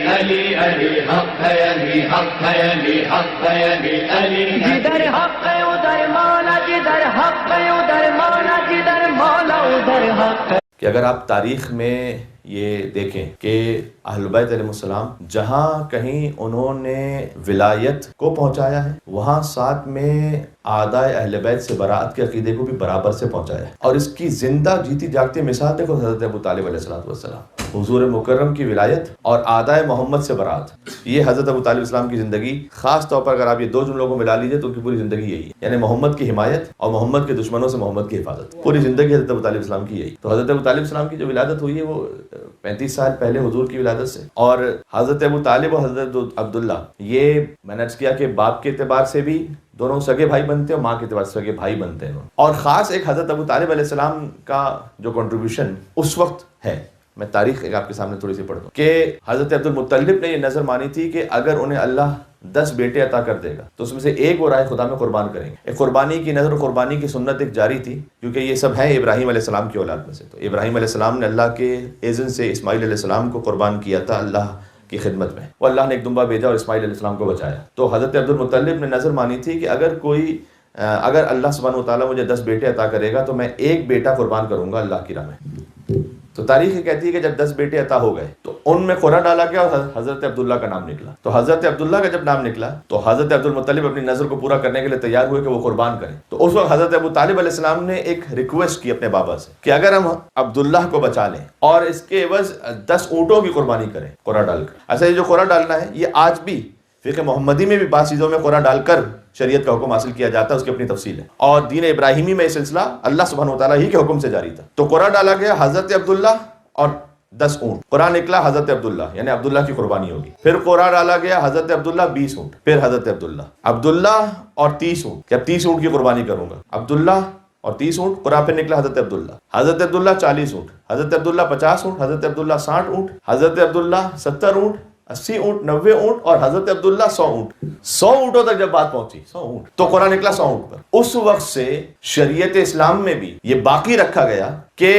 علی علی حق ہے، علی حق ہے، علی حق ہے، علی علی جدھر حق ہے ادھر مولا، جدھر حق ہے ادھر مولا، جدھر مولا ادھر حق ہے۔ کہ اگر آپ تاریخ میں یہ دیکھیں کہ اہل بیت علیہ السلام جہاں کہیں انہوں نے ولایت کو پہنچایا ہے، وہاں ساتھ میں اعداء اہل بیت سے برات کے عقیدے کو بھی برابر سے پہنچایا ہے۔ اور اس کی زندہ جیتی جاگتی مثال دیکھو حضرت ابو طالب علیہ السلام، حضور مکرم کی ولایت اور اعداء محمد سے برات، یہ حضرت ابو طالب السلام کی زندگی۔ خاص طور پر اگر آپ یہ دو جملوں کو ملا لیجئے تو ان کی پوری زندگی یہی ہے، یعنی محمد کی حمایت اور محمد کے دشمنوں سے محمد کی حفاظت، پوری زندگی حضرت ابو طالب السلام کی یہی۔ تو حضرت ابو طالب السلام کی جو ولادت ہوئی ہے وہ 35 سال پہلے حضور کی ولادت سے، اور حضرت ابو طالب اور حضرت عبداللہ یہ میں نے عرض کیا کہ باپ کے اعتبار سے بھی دونوں سگے بھائی بنتے ہیں اور ماں کے اعتبار سے سگے بھائی بنتے ہیں۔ اور خاص ایک حضرت ابو طالب علیہ السلام کا جو کنٹریبیوشن اس وقت ہے، میں تاریخ آپ کے سامنے تھوڑی سی پڑھ دوں کہ حضرت عبد المطلب نے یہ نظر مانی تھی کہ اگر انہیں اللہ 10 بیٹے عطا کر دے گا تو اس میں سے ایک وہ رائے خدا میں قربان کریں گے۔ ایک قربانی کی نظر، قربانی کی سنت ایک جاری تھی، کیونکہ یہ سب ہیں ابراہیم علیہ السلام کی اولاد میں سے۔ تو ابراہیم علیہ السلام نے اللہ کے اذن سے اسماعیل علیہ السلام کو قربان کیا تھا اللہ کی خدمت میں، وہ اللہ نے ایک دمبا بھیجا اور اسماعیل علیہ السلام کو بچایا۔ تو حضرت عبد المطلب نے نظر مانی تھی کہ اگر اللہ سبحانہ وتعالیٰ مجھے 10 بیٹے عطا کرے گا تو میں ایک بیٹا قربان کروں گا اللہ کی راہ میں۔ تو تاریخ یہ کہتی ہے کہ جب 10 بیٹے عطا ہو گئے تو ان میں قرہ ڈالا گیا اور حضرت عبداللہ کا نام نکلا۔ تو حضرت عبداللہ کا جب نام نکلا تو حضرت عبد المطلب اپنی نظر کو پورا کرنے کے لیے تیار ہوئے کہ وہ قربان کریں۔ تو اس وقت حضرت ابو طالب علیہ السلام نے ایک ریکویسٹ کی اپنے بابا سے کہ اگر ہم عبداللہ کو بچا لیں اور اس کے عوض 10 اونٹوں کی قربانی کریں قرہ ڈال کر۔ ایسا یہ جو قرہ ڈالنا ہے یہ آج بھی فقہ محمدی میں بھی بعض چیزوں میں قرہ ڈال کر شریعت کا حکم حاصل کیا جاتا ہے، اس کی اپنی تفصیل ہے، اور دین ابراہیمی میں یہ سلسلہ اللہ سبحانہ وتعالیٰ ہی کے حکم سے جاری تھا۔ تو قرہ ڈالا گیا حضرت عبداللہ اور 10 اونٹ، قرآن نکلا حضرت عبداللہ، یعنی عبداللہ کی قربانی ہوگی۔ پھر قرآن ڈالا گیا حضرت عبداللہ 20 اونٹ، پھر حضرت عبداللہ اور 30 اونٹ، کہ اب 30 اونٹ کی قربانی کروں گا، عبداللہ اور 30 اونٹ، قرآن پھر نکلا حضرت عبداللہ 40 اونٹ، حضرت عبداللہ 50 اونٹ، حضرت عبداللہ 60 اونٹ، حضرت عبداللہ 70 اونٹ، 80 اونٹ، 90 اونٹ، اور حضرت عبداللہ 100 اونٹ۔ 100 اونٹوں تک جب بات پہنچی 100 اونٹ تو قرآن نکلا 100 اونٹ پر۔ اس وقت سے شریعت اسلام میں بھی یہ باقی رکھا گیا کہ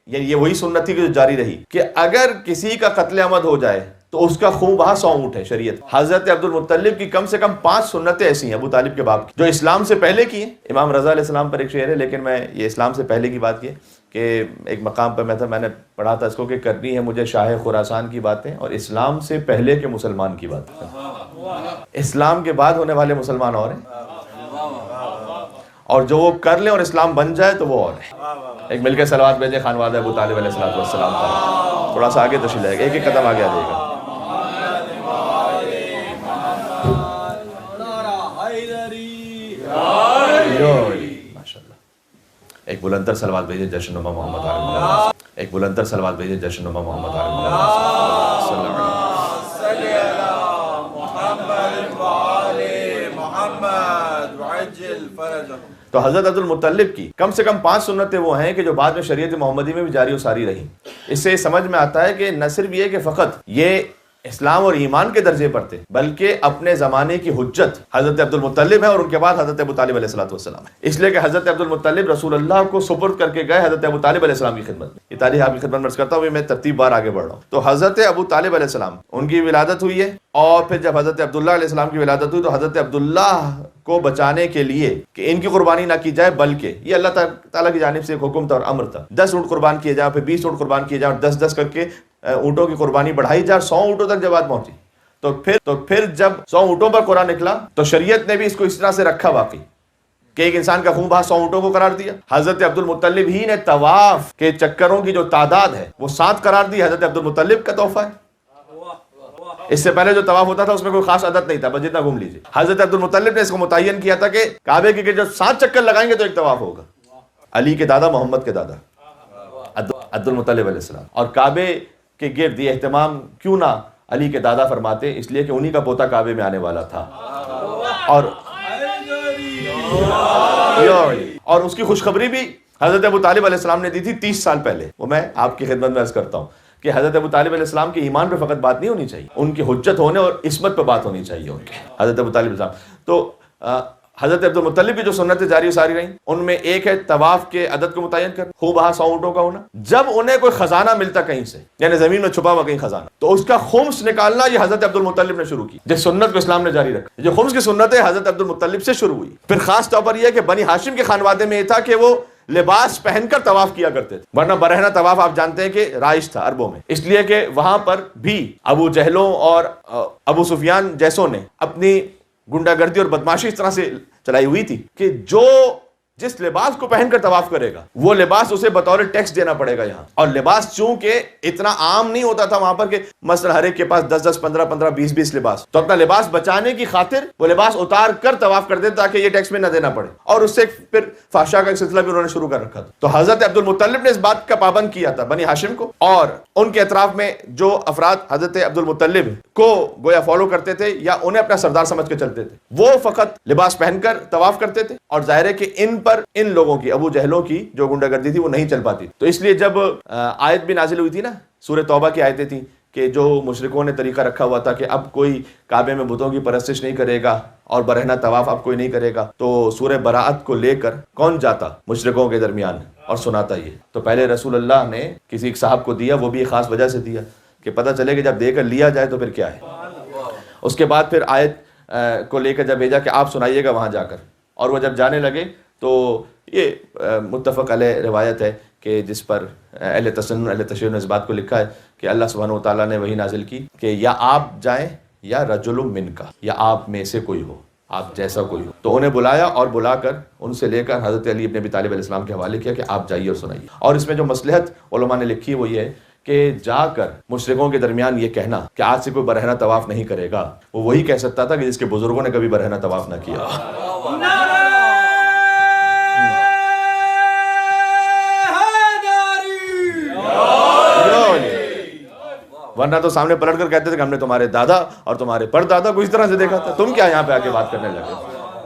یہ وہی سنت تھی کہ جو جاری رہی کہ اگر کسی کا قتل عمد ہو جائے تو اس کا خون وہاں 100 اونٹ ہے شریعت۔ حضرت عبد المطلب کی کم سے کم 5 سنتیں ایسی ہیں ابو طالب کے باپ کی جو اسلام سے پہلے کی ہیں۔ امام رضا علیہ السلام پر ایک شعر ہے، لیکن میں یہ اسلام سے پہلے کی بات کی کہ ایک مقام پر میں نے پڑھا تھا اس کو کہ کرنی ہے مجھے شاہ خراسان کی باتیں اور اسلام سے پہلے کے مسلمان کی باتیں۔ اسلام کے بعد ہونے والے مسلمان اور ہیں، اور جو وہ کر لیں اور اسلام بن جائے تو وہ اور ہے۔ ایک مل کے صلوات بھیجے خانواد ابو طالب علیہ السلام پر، تھوڑا سا آگے تشریف لائے گا، ایک ایک قدم آگے آ جائے گا۔ ماشاءاللہ، ایک بلندر صلوات بھیجے جشن نما محمد عالم، ایک بلندر صلوات بھیجے جشن نما محمد عالم۔ تو حضرت عبد المطلب کی کم سے کم 5 سنتیں وہ ہیں کہ جو بعد میں شریعت محمدی میں بھی جاری و ساری رہیں۔ اس سے سمجھ میں آتا ہے کہ نہ صرف یہ کہ فقط یہ اسلام اور ایمان کے درجے پر تھے بلکہ اپنے زمانے کی حجت حضرت عبد المطلب ہے اور ان کے بعد حضرت ابو طالب علیہ السلام ہے، اس لیے کہ حضرت عبد المطلب رسول اللہ کو سپرد کر کے گئے حضرت ابو طالب علیہ السلام کی خدمت میں۔ یہ تاریخ آپ کی خدمت میں عرض کرتا ہوں، میں ترتیب بار آگے بڑھ رہا ہوں۔ تو حضرت ابو طالب علیہ السلام ان کی ولادت ہوئی ہے، اور پھر جب حضرت عبداللہ علیہ السلام کی ولادت ہوئی تو حضرت عبداللہ کو بچانے کے لیے کہ ان کی قربانی نہ کی جائے بلکہ یہ اللہ تعالیٰ کی جانب سے ایک حکم تھا اور امر تھا، 10 اونٹ قربان کیے جائیں، پھر 20 اونٹ قربان کیے جائیں، اور 10 کر کے اونٹوں کی قربانی بڑھائی جائے، 100 اونٹوں تک جب بات پہنچی تو پھر جب 100 اونٹوں پر قرآن نکلا تو شریعت نے بھی اس کو اس طرح سے رکھا واقعی کہ ایک انسان کا خون بہا 100 اونٹوں کو قرار دیا۔ حضرت عبد المطلب ہی نے طواف کے چکروں کی جو تعداد ہے وہ 7 قرار دی، حضرت عبد المطلب کا تحفہ ہے۔ اس سے پہلے جو طواف ہوتا تھا اس میں کوئی خاص عدد نہیں تھا، بس جتنا گھوم لیجیے۔ حضرت عبد المطلب نے اس کو متعین کیا تھا کہ کعبے کے جو 7 چکر لگائیں گے تو ایک طواف ہوگا۔ علی کے دادا محمد کے دادا عبد المطلب علیہ السلام، اور کعبے کے گرد یہ اہتمام کیوں نہ علی کے دادا فرماتے، اس لیے کہ انہی کا پوتا کعبے میں آنے والا تھا، اور اس کی خوشخبری بھی حضرت ابو طالب علیہ السلام نے دی تھی 30 سال پہلے۔ وہ میں آپ کی خدمت میں عرض کرتا ہوں کہ حضرت ابو طالب علیہ السلام کے ایمان پہ فقط بات نہیں ہونی چاہیے، ان کی حجت ہونے اور عصمت پہ بات ہونی چاہیے ان کے، حضرت ابو طالب علیہ السلام۔ تو حضرت عبد المطلب کی جو سنتیں جاری ساری رہیں ان میں ایک ہے طواف کے عدد کو متعین کر، خوب بہا 100 اونٹوں کا ہونا. جب انہیں کوئی خزانہ ملتا کہیں سے، یعنی زمین میں چھپا ہوا کہیں خزانہ، تو اس کا خمس نکالنا یہ حضرت عبد المطلب نے شروع کی. جس سنت کو اسلام نے جاری رکھا، جو خمس کی سنت ہے حضرت عبد المطلب سے شروع ہوئی. پھر خاص طور پر یہ کہ بنی ہاشم کے خانوادے میں یہ تھا کہ وہ لباس پہن کر طواف کیا کرتے تھے، ورنہ برہنہ طواف آپ جانتے ہیں کہ رائج تھا عربوں میں، اس لیے کہ وہاں پر بھی ابو جہلوں اور ابو سفیان جیسوں نے اپنی گنڈا گردی اور بدماشی اس طرح سے چلائی ہوئی تھی کہ جو جس لباس کو پہن کر طواف کرے گا وہ لباس اسے بطور ٹیکس دینا پڑے گا یہاں. اور لباس چونکہ اتنا عام نہیں ہوتا تھا وہاں پر کہ مثلا ہر ایک کے پاس 10 15 20 لباس، تو اپنا لباس بچانے کی خاطر وہ لباس اتار کر طواف کرتے تاکہ یہ ٹیکس میں نہ دینا پڑے. اور اس سے پھر فحشاء کا ایک سلسلہ بھی انہوں نے شروع کر رکھا تھا. تو حضرت عبد المطلب نے اس بات کا پابند کیا تھا بنی ہاشم کو، اور ان کے اطراف میں جو افراد حضرت عبد المطلب کو گویا فالو کرتے تھے یا انہیں اپنا سردار سمجھ کے چلتے تھے، وہ فقط لباس پہن کر طواف کرتے تھے. اور ظاہر ہے کہ ان پر ان لوگوں کی ابو جہلوں کی جو گنڈا گردی تھی وہ نہیں چل پاتی. تو اس لیے جب آیت بھی نازل ہوئی تھی نا، سورہ توبہ کی آیتیں تھیں کہ جو مشرکوں نے طریقہ رکھا ہوا تھا کہ اب کوئی کعبے میں بتوں کی پرستش نہیں کرے گا اور برہنہ طواف اب کوئی نہیں کرے گا، تو سورہ براءت کو لے کر کون جاتا مشرکوں کے درمیان اور سناتا یہ. تو پہلے رسول اللہ نے کسی ایک صاحب کو دیا، وہ بھی ایک خاص وجہ سے دیا کہ پتہ چلے کہ جب دے کر لیا جائے تو پھر کیا ہے. اس کے بعد پھر آیت کو لے کر جب بھیجا کہ آپ سنائیے گا وہاں جا کر، اور وہ جب جانے لگے تو یہ متفق علیہ روایت ہے کہ جس پر اہل تسنن اہل تشیع نے اس بات کو لکھا ہے کہ اللہ سبحانہ و تعالیٰ نے وہی نازل کی کہ یا آپ جائیں یا رجل من کا، یا آپ میں سے کوئی ہو، آپ جیسا کوئی ہو. تو انہیں بلایا اور بلا کر ان سے لے کر حضرت علی ابن ابی طالب علیہ السلام کے حوالے کیا کہ آپ جائیے اور سنائیے. اور اس میں جو مصلحت علماء نے لکھی وہ یہ ہے کہ جا کر مشرکوں کے درمیان یہ کہنا کہ آج سے کوئی برہنہ طواف نہیں کرے گا، وہ وہی کہہ سکتا تھا کہ جس کے بزرگوں نے کبھی برہنہ طواف نہ کیا. ورنہ تو سامنے پلٹ کر کہتے تھے کہ ہم نے تمہارے دادا اور تمہارے پردادا کو اس طرح سے دیکھا تھا، تم کیا یہاں پہ آ کے بات کرنے لگے.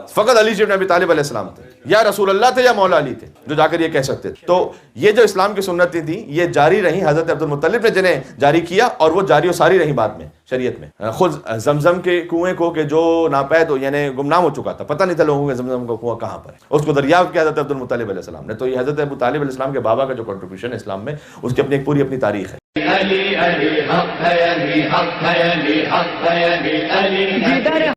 فقط علی ابن ابی طالب علیہ السلام تھے، یا رسول اللہ تھے یا مولا علی تھے جو جا کر یہ کہہ سکتے تھے. تو یہ جو اسلام کی سنتیں تھیں یہ جاری رہیں، حضرت عبد المطلب نے جنہیں جاری کیا اور وہ جاری و ساری رہیں بعد میں شریعت میں. خود زمزم کے کنویں کو کہ جو ناپید ہو یعنی گمنام ہو چکا تھا، پتہ نہیں تھا لوگوں کو زمزم کا کنواں کہاں پر ہے، اس کو دریافت کیا حضرت عبد المطلب علیہ السلام نے. تو یہ حضرت ابو طالب علیہ السلام کے بابا کا جو کنٹریبیوشن ہے اسلام میں، اس کی اپنی پوری تاریخ ہے. علی علی حق ہے، علی حق ہے، علی حق ہے، علی علی